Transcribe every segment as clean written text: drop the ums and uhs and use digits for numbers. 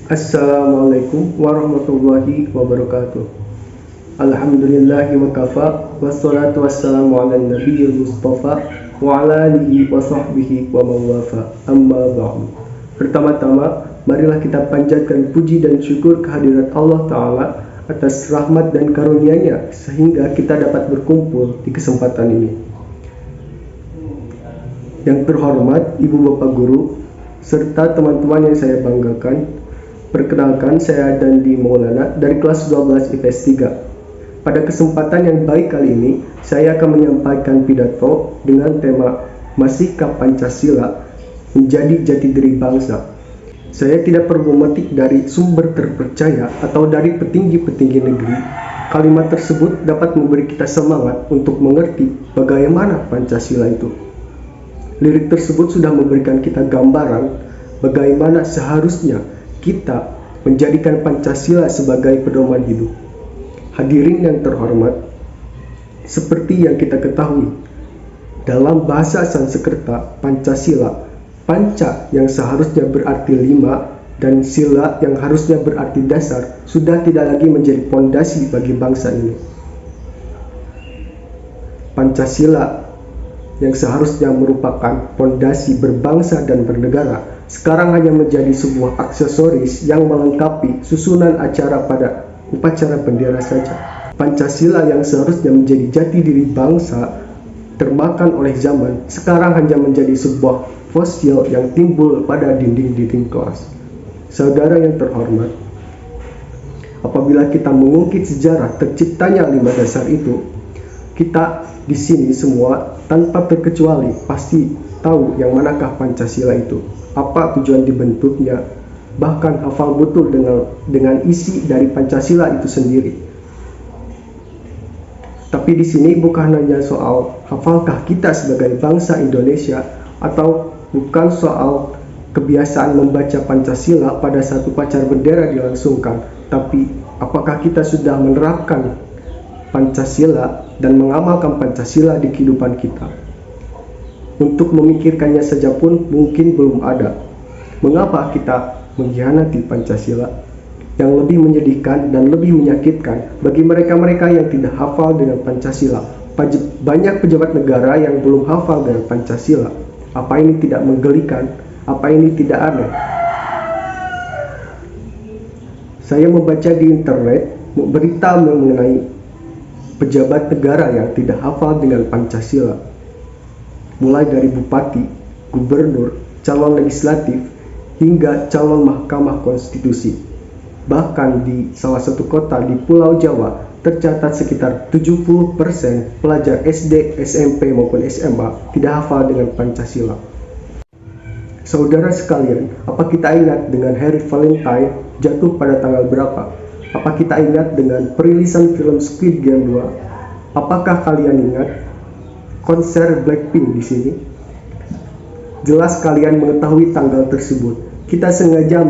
Assalamualaikum warahmatullahi wabarakatuh. Alhamdulillahi wa kafa, wassalatu wassalamu ala nabiyil mustafa wa ala alihi wa sahbihi wa mawafa, amma ba'du. Pertama-tama, marilah kita panjatkan puji dan syukur kehadirat Allah Ta'ala atas rahmat dan karunia-Nya sehingga kita dapat berkumpul di kesempatan ini. Yang terhormat Ibu Bapak Guru serta teman-teman yang saya banggakan, perkenalkan, saya Dandi Maulana dari kelas 12 IPS 3. Pada kesempatan yang baik kali ini, saya akan menyampaikan pidato dengan tema Masihkah Pancasila menjadi jati diri bangsa. Saya tidak perlu memetik dari sumber terpercaya atau dari petinggi-petinggi negeri. Kalimat tersebut dapat memberi kita semangat untuk mengerti bagaimana Pancasila itu. Lirik tersebut sudah memberikan kita gambaran bagaimana seharusnya kita menjadikan Pancasila sebagai pedoman hidup. Hadirin yang terhormat, seperti yang kita ketahui, dalam bahasa Sanskerta, Pancasila, panca yang seharusnya berarti 5 dan sila yang harusnya berarti dasar, sudah tidak lagi menjadi pondasi bagi bangsa ini. Pancasila yang seharusnya merupakan pondasi berbangsa dan bernegara, sekarang hanya menjadi sebuah aksesoris yang melengkapi susunan acara pada upacara bendera saja. Pancasila yang seharusnya menjadi jati diri bangsa termakan oleh zaman, sekarang hanya menjadi sebuah fosil yang timbul pada dinding-dinding kelas. Saudara yang terhormat, apabila kita mengungkit sejarah terciptanya 5 dasar itu, kita di sini semua tanpa terkecuali pasti tahu yang manakah Pancasila itu, apa tujuan dibentuknya, bahkan hafal betul dengan isi dari Pancasila itu sendiri. Tapi di sini bukan hanya soal hafalkah kita sebagai bangsa Indonesia, atau bukan soal kebiasaan membaca Pancasila pada saat upacara bendera dilangsungkan, tapi apakah kita sudah menerapkan Pancasila dan mengamalkan Pancasila di kehidupan kita. Untuk memikirkannya saja pun mungkin belum ada. Mengapa kita mengkhianati Pancasila? Yang lebih menyedihkan dan lebih menyakitkan bagi mereka-mereka yang tidak hafal dengan Pancasila. Banyak pejabat negara yang belum hafal dengan Pancasila. Apa ini tidak menggelikan? Apa ini tidak aneh? Saya membaca di internet berita mengenai pejabat negara yang tidak hafal dengan Pancasila, mulai dari bupati, gubernur, calon legislatif, hingga calon mahkamah konstitusi. Bahkan di salah satu kota di Pulau Jawa, tercatat sekitar 70% pelajar SD, SMP maupun SMA tidak hafal dengan Pancasila. Saudara sekalian, apa kita ingat dengan Hari Valentine jatuh pada tanggal berapa? Apa kita ingat dengan perilisan film Squid Game 2? Apakah kalian ingat konser Blackpink di sini? Jelas kalian mengetahui tanggal tersebut. Kita sengaja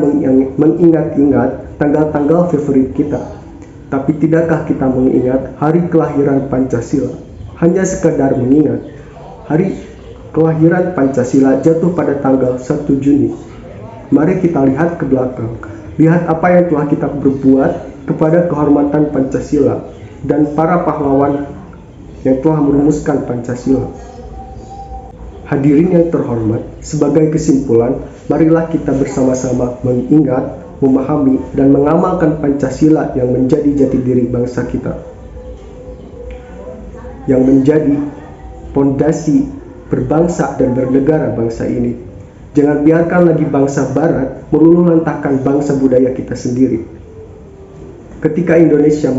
mengingat-ingat tanggal-tanggal favorit kita. Tapi tidakkah kita mengingat hari kelahiran Pancasila? Hanya sekadar mengingat. Hari kelahiran Pancasila jatuh pada tanggal 1 Juni. Mari kita lihat ke belakang. Lihat apa yang telah kita berbuat kepada kehormatan Pancasila dan para pahlawan yang telah merumuskan Pancasila. Hadirin yang terhormat, sebagai kesimpulan, marilah kita bersama-sama mengingat, memahami, dan mengamalkan Pancasila yang menjadi jati diri bangsa kita, yang menjadi pondasi berbangsa dan bernegara bangsa ini. Jangan biarkan lagi bangsa Barat meluluhlantahkan bangsa budaya kita sendiri. Ketika Indonesia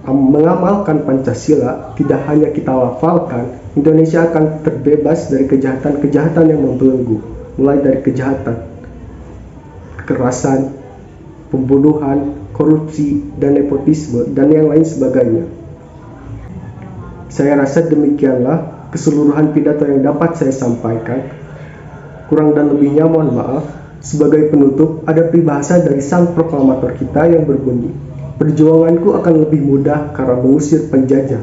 mengamalkan Pancasila, tidak hanya kita lafalkan, Indonesia akan terbebas dari kejahatan-kejahatan yang membelenggu, mulai dari kejahatan, kekerasan, pembunuhan, korupsi, dan nepotisme, dan yang lain sebagainya. Saya rasa demikianlah keseluruhan pidato yang dapat saya sampaikan. Kurang dan lebihnya mohon maaf. Sebagai penutup, ada peribahasa dari sang proklamator kita yang berbunyi, "Perjuanganku akan lebih mudah karena mengusir penjajah.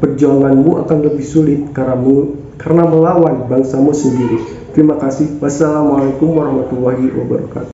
Perjuanganmu akan lebih sulit karena melawan bangsamu sendiri." Terima kasih. Wassalamualaikum warahmatullahi wabarakatuh.